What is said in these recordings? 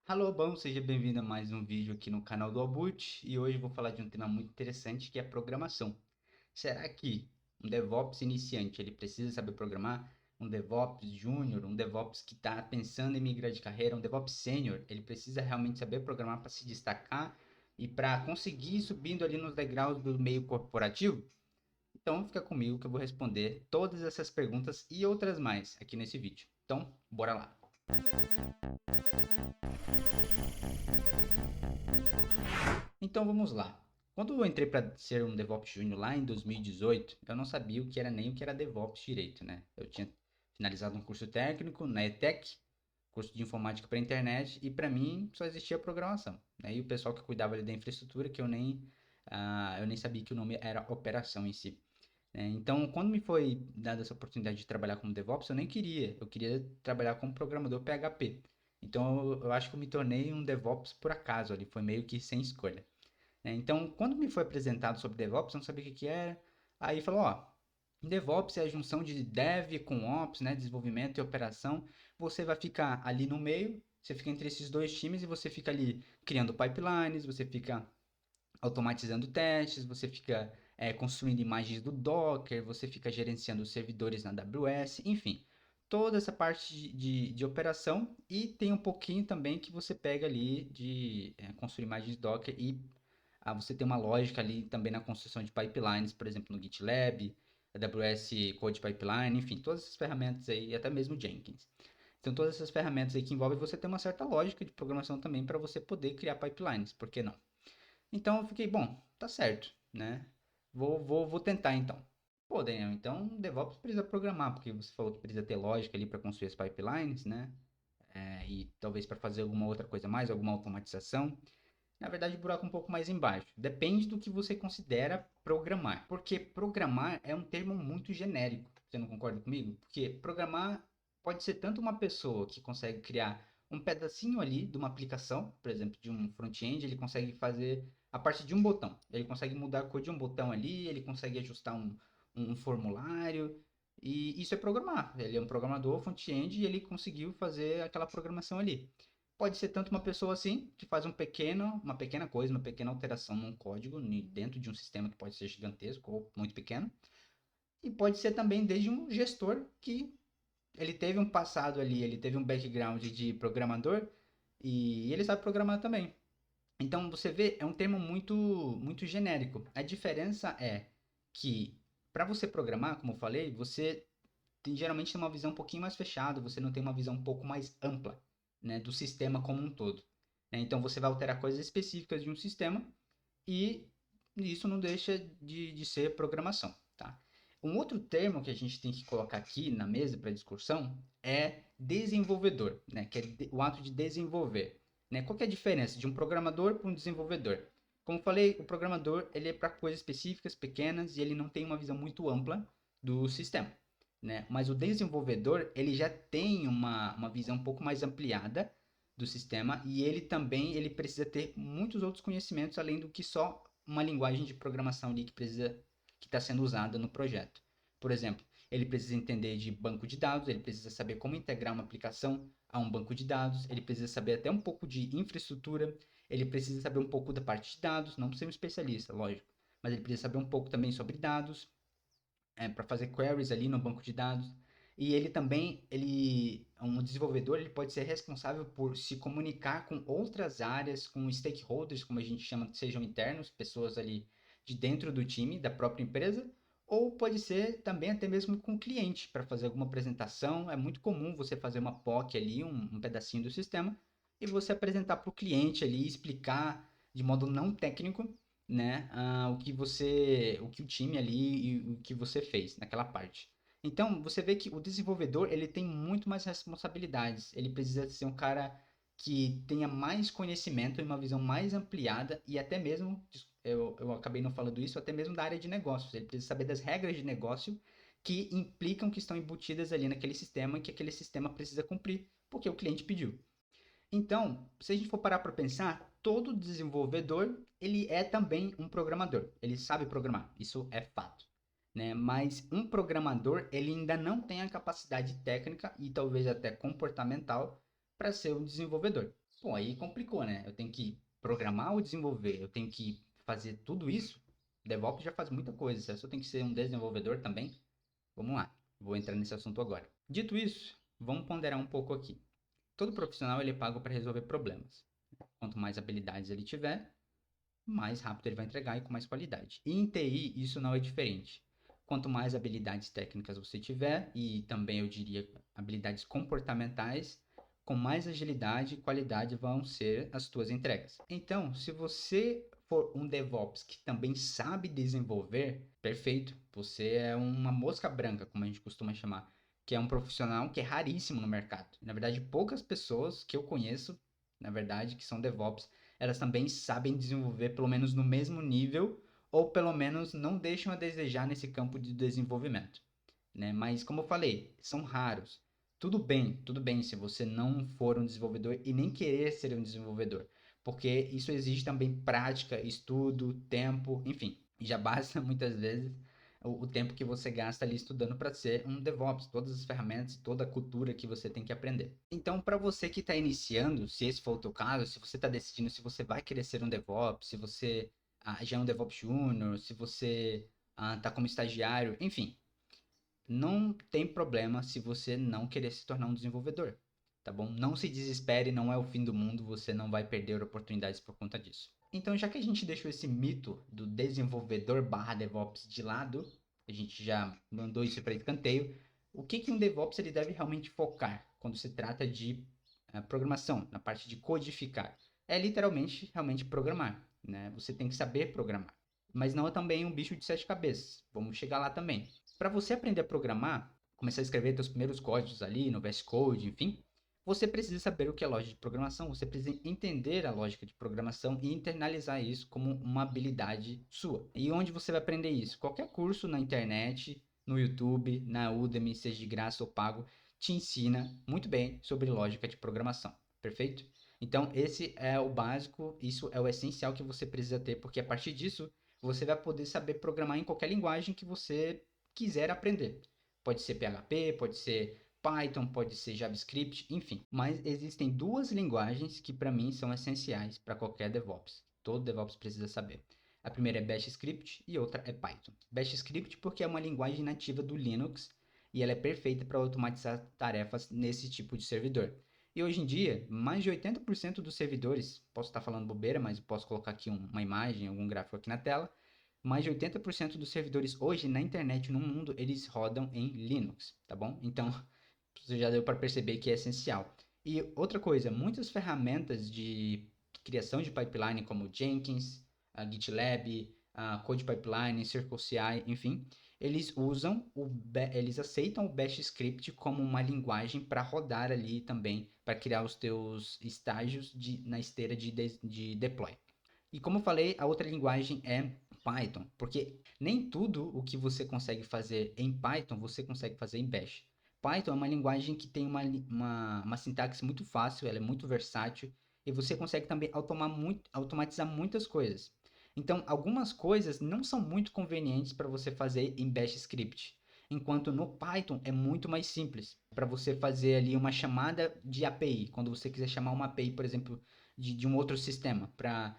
Alô, bom, seja bem-vindo a mais um vídeo aqui no canal do Albut e hoje eu vou falar de um tema muito interessante que é programação. Será que um DevOps iniciante ele precisa saber programar? Um DevOps júnior, um DevOps que está pensando em migrar de carreira, um DevOps sênior, ele precisa realmente saber programar para se destacar e para conseguir ir subindo ali nos degraus do meio corporativo? Então fica comigo que eu vou responder todas essas perguntas e outras mais aqui nesse vídeo. Então, bora lá! Então vamos lá. Quando eu entrei para ser um DevOps Júnior lá em 2018, eu não sabia o que era nem o que era DevOps direito, né? Eu tinha finalizado um curso técnico na ETEC, curso de informática para internet, e para mim só existia programação, né? E o pessoal que cuidava ali da infraestrutura, que eu nem sabia que o nome era operação em si, né? Então, quando me foi dada essa oportunidade de trabalhar como DevOps, eu nem queria. Eu queria trabalhar como programador PHP. Então, eu acho que eu me tornei um DevOps por acaso ali, foi meio que sem escolha, né? Então, quando me foi apresentado sobre DevOps, eu não sabia o que que era. Aí falou, ó, DevOps é a junção de Dev com Ops, né? Desenvolvimento e operação. Você vai ficar ali no meio, você fica entre esses dois times e você fica ali criando pipelines, você fica automatizando testes, você fica construindo imagens do Docker, você fica gerenciando os servidores na AWS, enfim, toda essa parte de operação e tem um pouquinho também que você pega ali de construir imagens Docker e você tem uma lógica ali também na construção de pipelines, por exemplo, no GitLab, AWS Code Pipeline, enfim, todas essas ferramentas aí, até mesmo Jenkins. Então, todas essas ferramentas aí que envolvem você ter uma certa lógica de programação também para você poder criar pipelines, por que não? Então eu fiquei, bom, tá certo, né? Vou tentar então. Pô, Daniel, então DevOps precisa programar, porque você falou que precisa ter lógica ali para construir as pipelines, né? E talvez para fazer alguma outra coisa mais, alguma automatização. Na verdade, o buraco é um pouco mais embaixo. Depende do que você considera programar. Porque programar é um termo muito genérico. Você não concorda comigo? Porque programar pode ser tanto uma pessoa que consegue criar um pedacinho ali de uma aplicação, por exemplo, de um front-end, ele consegue fazer a partir de um botão. Ele consegue mudar a cor de um botão ali, ele consegue ajustar um formulário. E isso é programar. Ele é um programador front-end e ele conseguiu fazer aquela programação ali. Pode ser tanto uma pessoa assim, que faz uma pequena coisa, uma pequena alteração num código dentro de um sistema que pode ser gigantesco ou muito pequeno. E pode ser também desde um gestor que ele teve um passado ali, ele teve um background de programador e ele sabe programar também. Então você vê, é um termo muito genérico. A diferença é que para você programar, como eu falei, você geralmente tem uma visão um pouquinho mais fechada, você não tem uma visão um pouco mais ampla, né, do sistema como um todo, né? Então você vai alterar coisas específicas de um sistema e isso não deixa de ser programação, tá? Um outro termo que a gente tem que colocar aqui na mesa para discussão é desenvolvedor, né? Que é o ato de desenvolver, né? Qual que é a diferença de um programador para um desenvolvedor? Como eu falei, o programador ele é para coisas específicas, pequenas, e ele não tem uma visão muito ampla do sistema, né? Mas o desenvolvedor ele já tem uma visão um pouco mais ampliada do sistema e ele precisa ter muitos outros conhecimentos além do que só uma linguagem de programação ali que está sendo usada no projeto. Por exemplo, ele precisa entender de banco de dados, ele precisa saber como integrar uma aplicação a um banco de dados, ele precisa saber até um pouco de infraestrutura, ele precisa saber um pouco da parte de dados, não ser um especialista, lógico, mas ele precisa saber um pouco também sobre dados, para fazer queries ali no banco de dados. E ele também, um desenvolvedor, ele pode ser responsável por se comunicar com outras áreas, com stakeholders, como a gente chama, sejam internos, pessoas ali de dentro do time, da própria empresa, ou pode ser também até mesmo com o cliente, para fazer alguma apresentação. É muito comum você fazer uma POC ali, um pedacinho do sistema, e você apresentar para o cliente ali, explicar de modo não técnico, né, o que o time ali e o que você fez naquela parte. Então, você vê que o desenvolvedor, ele tem muito mais responsabilidades. Ele precisa ser um cara que tenha mais conhecimento e uma visão mais ampliada e até mesmo, eu acabei não falando isso, até mesmo da área de negócios. Ele precisa saber das regras de negócio que implicam que estão embutidas ali naquele sistema e que aquele sistema precisa cumprir, porque o cliente pediu. Então, se a gente for parar para pensar, todo desenvolvedor, ele é também um programador. Ele sabe programar, isso é fato, né? Mas um programador, ele ainda não tem a capacidade técnica e talvez até comportamental para ser um desenvolvedor. Pô, aí complicou, né? Eu tenho que programar ou desenvolver, eu tenho que fazer tudo isso. DevOps já faz muita coisa, se eu tenho que ser um desenvolvedor também. Vamos lá, vou entrar nesse assunto agora. Dito isso, vamos ponderar um pouco aqui. Todo profissional ele é pago para resolver problemas. Quanto mais habilidades ele tiver, mais rápido ele vai entregar e com mais qualidade. E em TI, isso não é diferente. Quanto mais habilidades técnicas você tiver, e também eu diria habilidades comportamentais, com mais agilidade e qualidade vão ser as tuas entregas. Então, se você for um DevOps que também sabe desenvolver, perfeito. Você é uma mosca branca, como a gente costuma chamar, que é um profissional que é raríssimo no mercado. Na verdade, poucas pessoas que eu conheço, na verdade, que são DevOps, elas também sabem desenvolver pelo menos no mesmo nível, ou pelo menos não deixam a desejar nesse campo de desenvolvimento, né? Mas como eu falei, são raros. Tudo bem se você não for um desenvolvedor e nem querer ser um desenvolvedor, porque isso exige também prática, estudo, tempo, enfim. Já basta muitas vezes o tempo que você gasta ali estudando para ser um DevOps, todas as ferramentas, toda a cultura que você tem que aprender. Então, para você que está iniciando, se esse for o teu caso, se você está decidindo se você vai querer ser um DevOps, se você já é um DevOps Júnior, se você está como estagiário, enfim, não tem problema se você não querer se tornar um desenvolvedor, tá bom? Não se desespere, não é o fim do mundo, você não vai perder oportunidades por conta disso. Então, já que a gente deixou esse mito do desenvolvedor barra DevOps de lado, a gente já mandou isso para escanteio, o que que um DevOps ele deve realmente focar quando se trata de programação, na parte de codificar? É literalmente, realmente programar, né? Você tem que saber programar. Mas não é também um bicho de sete cabeças. Vamos chegar lá também. Para você aprender a programar, começar a escrever seus primeiros códigos ali no VS Code, enfim, você precisa saber o que é lógica de programação, você precisa entender a lógica de programação e internalizar isso como uma habilidade sua. E onde você vai aprender isso? Qualquer curso na internet, no YouTube, na Udemy, seja de graça ou pago, te ensina muito bem sobre lógica de programação, perfeito? Então, esse é o básico, isso é o essencial que você precisa ter, porque a partir disso, você vai poder saber programar em qualquer linguagem que você quiser aprender. Pode ser PHP, pode ser Python, pode ser JavaScript, enfim. Mas existem duas linguagens que para mim são essenciais para qualquer DevOps. Todo DevOps precisa saber. A primeira é Bash Script e outra é Python. Bash Script porque é uma linguagem nativa do Linux e ela é perfeita para automatizar tarefas nesse tipo de servidor. E hoje em dia, mais de 80% dos servidores, posso estar falando bobeira, mas posso colocar aqui uma imagem, algum gráfico aqui na tela, mais de 80% dos servidores hoje na internet no mundo, eles rodam em Linux, tá bom? Então, você já deu para perceber que é essencial. E outra coisa, muitas ferramentas de criação de pipeline como Jenkins, a GitLab, a Code Pipeline, CircleCI, enfim, eles aceitam o Bash Script como uma linguagem para rodar ali também, para criar os teus estágios na esteira de deploy. E como eu falei, a outra linguagem é Python, porque nem tudo o que você consegue fazer em Python você consegue fazer em Bash. Python é uma linguagem que tem uma sintaxe muito fácil, ela é muito versátil e você consegue também automatizar muitas coisas. Então, algumas coisas não são muito convenientes para você fazer em Bash Script, enquanto no Python é muito mais simples para você fazer ali uma chamada de API, quando você quiser chamar uma API, por exemplo, de um outro sistema para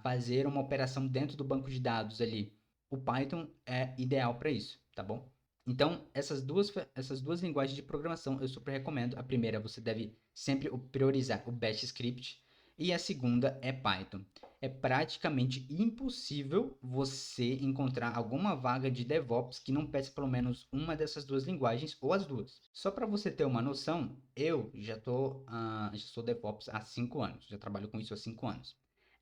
fazer uma operação dentro do banco de dados ali. O Python é ideal para isso, tá bom? Então, essas duas linguagens de programação eu super recomendo. A primeira, você deve sempre priorizar o Bash Script, e a segunda é Python. É praticamente impossível você encontrar alguma vaga de DevOps que não peça pelo menos uma dessas duas linguagens ou as duas. Só para você ter uma noção, eu já sou DevOps há 5 anos, já trabalho com isso há 5 anos.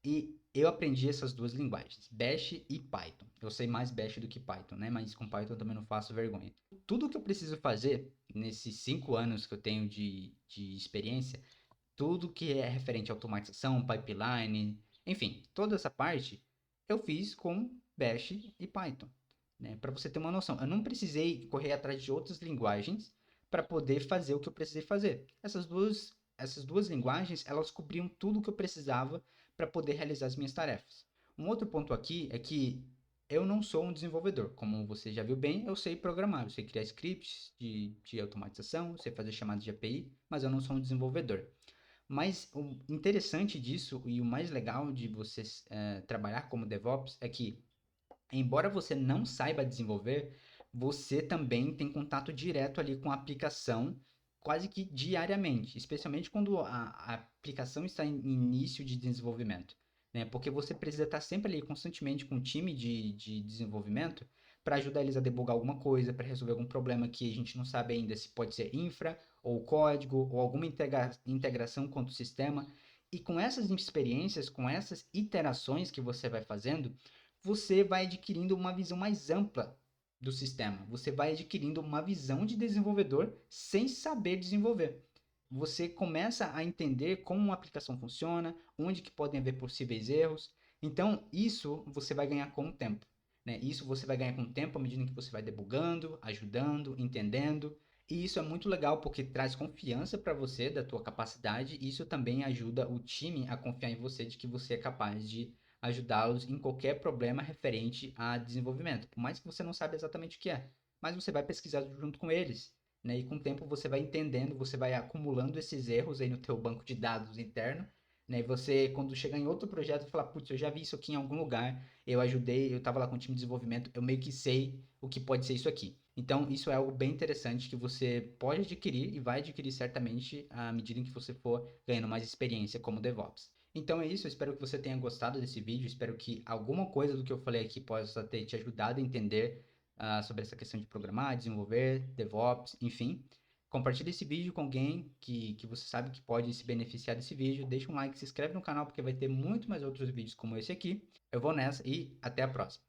E eu aprendi essas duas linguagens, Bash e Python. Eu sei mais Bash do que Python, né? Mas com Python eu também não faço vergonha. Tudo que eu preciso fazer nesses 5 anos que eu tenho de experiência, tudo que é referente à automatização, pipeline, enfim, toda essa parte eu fiz com Bash e Python, né? Para você ter uma noção, eu não precisei correr atrás de outras linguagens para poder fazer o que eu precisei fazer. Essas duas linguagens, elas cobriam tudo o que eu precisava para poder realizar as minhas tarefas. Um outro ponto aqui é que eu não sou um desenvolvedor. Como você já viu bem, eu sei programar, eu sei criar scripts de automatização, sei fazer chamadas de API, mas eu não sou um desenvolvedor. Mas o interessante disso e o mais legal de você trabalhar como DevOps é que, embora você não saiba desenvolver, você também tem contato direto ali com a aplicação quase que diariamente, especialmente quando a aplicação está em início de desenvolvimento, né? Porque você precisa estar sempre ali constantemente com o time de desenvolvimento para ajudar eles a debugar alguma coisa, para resolver algum problema que a gente não sabe ainda se pode ser infra ou código ou alguma integração com o sistema. E com essas experiências, com essas iterações que você vai fazendo, você vai adquirindo uma visão mais ampla do sistema. Você vai adquirindo uma visão de desenvolvedor sem saber desenvolver. Você começa a entender como uma aplicação funciona, onde que podem haver possíveis erros. Então, isso você vai ganhar com o tempo, né? Isso você vai ganhar com o tempo à medida que você vai debugando, ajudando, entendendo. E isso é muito legal porque traz confiança para você da tua capacidade. E isso também ajuda o time a confiar em você de que você é capaz de ajudá-los em qualquer problema referente a desenvolvimento, por mais que você não saiba exatamente o que é, mas você vai pesquisar junto com eles, né? E com o tempo você vai entendendo, você vai acumulando esses erros aí no teu banco de dados interno, né? E você, quando chegar em outro projeto, fala, putz, eu já vi isso aqui em algum lugar, eu ajudei, eu estava lá com o time de desenvolvimento, eu meio que sei o que pode ser isso aqui. Então, isso é algo bem interessante que você pode adquirir e vai adquirir certamente à medida em que você for ganhando mais experiência como DevOps. Então é isso, eu espero que você tenha gostado desse vídeo, espero que alguma coisa do que eu falei aqui possa ter te ajudado a entender sobre essa questão de programar, desenvolver, DevOps, enfim. Compartilhe esse vídeo com alguém que você sabe que pode se beneficiar desse vídeo, deixa um like, se inscreve no canal porque vai ter muito mais outros vídeos como esse aqui. Eu vou nessa e até a próxima.